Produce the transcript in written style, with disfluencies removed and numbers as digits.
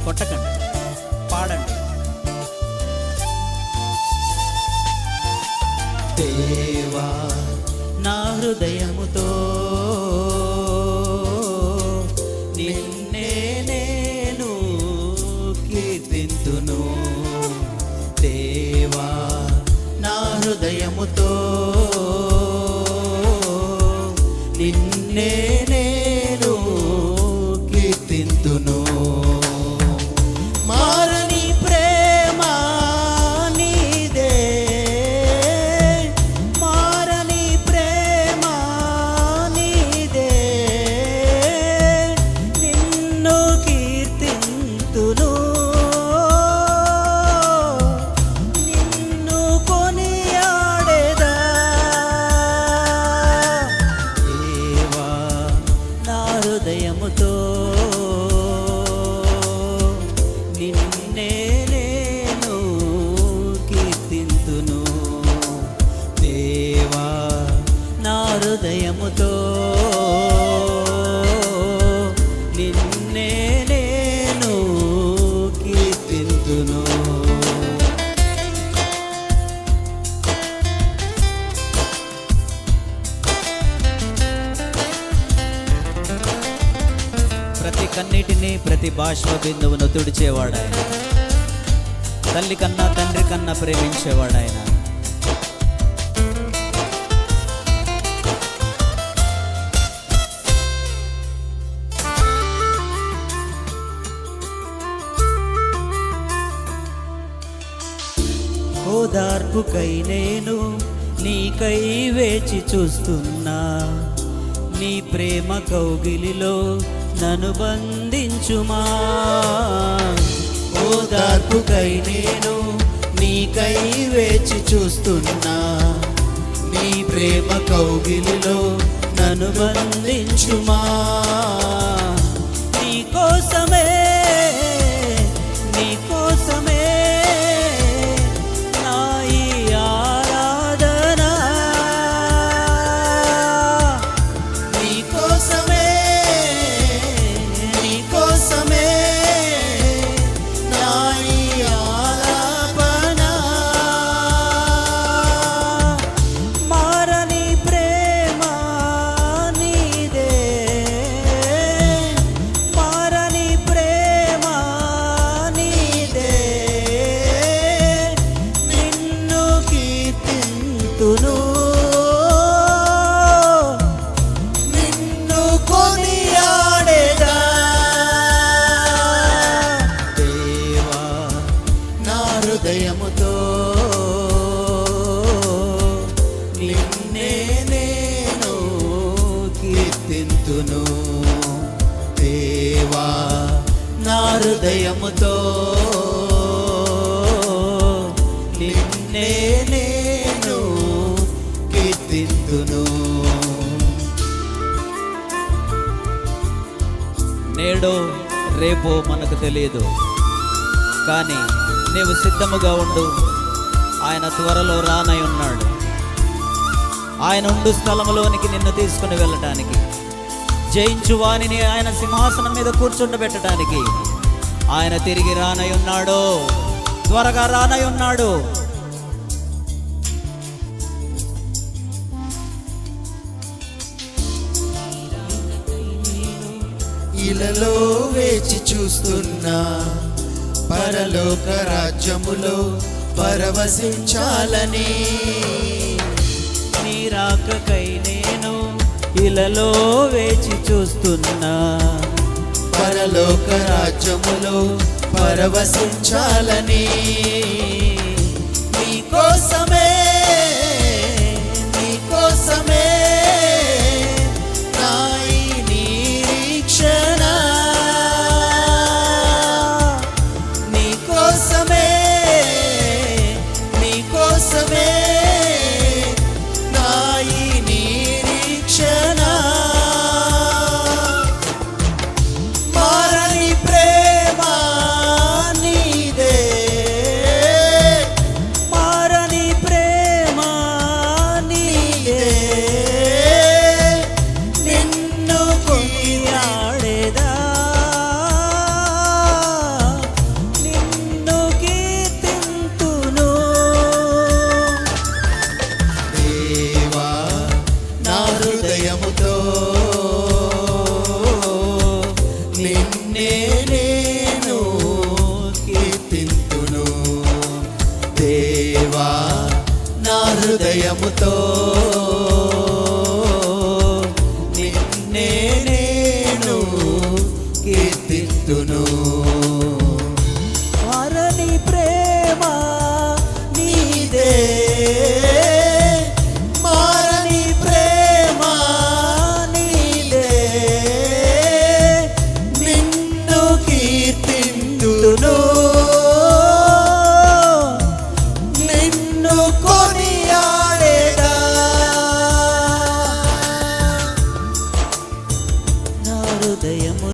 కొట్టకండి, పాడండి. దేవా నా హృదయముతో నిన్నే నేను కీర్తింతును. దేవా నా హృదయముతో నిన్నే నేను కీర్తింతును. మారని ప్రేమ నీదే, మారని ప్రేమ నీదే, నిన్ను కీర్తింతును, నిన్ను కొనియాడెదా. దేవా నా హృదయముతో నిన్నే నేను కీర్తింతును. దేవా నా హృదయముతో నిన్నే నేను కీర్తింతును. ప్రతి కన్నిటిని, ప్రతి బాష్ప బిందువును తుడిచేవాడాయన. తల్లి కన్నా తండ్రి కన్నా ప్రేమించేవాడాయన. ఓదార్పుకై నేను నీకై వేచి చూస్తున్నా, నీ ప్రేమ కౌగిలిలో నన్ను బంధించుమా. ఓదార్పుకై నేను నీకై వేచి చూస్తున్నా, నీ ప్రేమ కౌగిలిలో నన్ను బంధించుమా. నీకోసమే, నీకోసమే నా ఈ ఆరాధన, నీకోసమే, నీకోసమే నా ఈ ఆలాపన. మారని ప్రేమ నీదే, మారని ప్రేమ నీదే, నిన్ను కీర్తింతును, నిన్ను కొనియాడెదా. దేవా నా హృదయముతో నిన్నే నేను కీర్తింతును. దేవా నా హృదయముతో నిన్నే నేను కీర్తింతును. నేడో రేపో మనకు తెలియదు, కానీ నీవు సిద్ధముగా ఉండు. ఆయన త్వరలో రానై ఉన్నాడు. ఆయన ఉండు స్థలములోనికి నిన్ను తీసుకుని వెళ్ళటానికి, జయించు వానిని ఆయన సింహాసనం మీద కూర్చుండబెట్టడానికి ఆయన తిరిగి రానై ఉన్నాడు. త్వరగా రానై ఉన్నాడు. ఇలలో వేచి చూస్తున్నా, పరలోక రాజ్యములో పరవశించాలని. నీ రాకకై నేను ఇలలో వేచి చూస్తున్నా, పరలోక రాజ్యములో పరవశించాలని. నీకోసమే, నీకోసమే నా ఈ నిరీక్షణ, నీకోసమే, నీకోసమే నా ఈ నిరీక్షణ. మారని ప్రేమ నీదే, మారని ప్రేమ నిన్నే నేను కీర్తింతును దేవా నా హృదయముతో నిన్నే నేను కీర్తింతును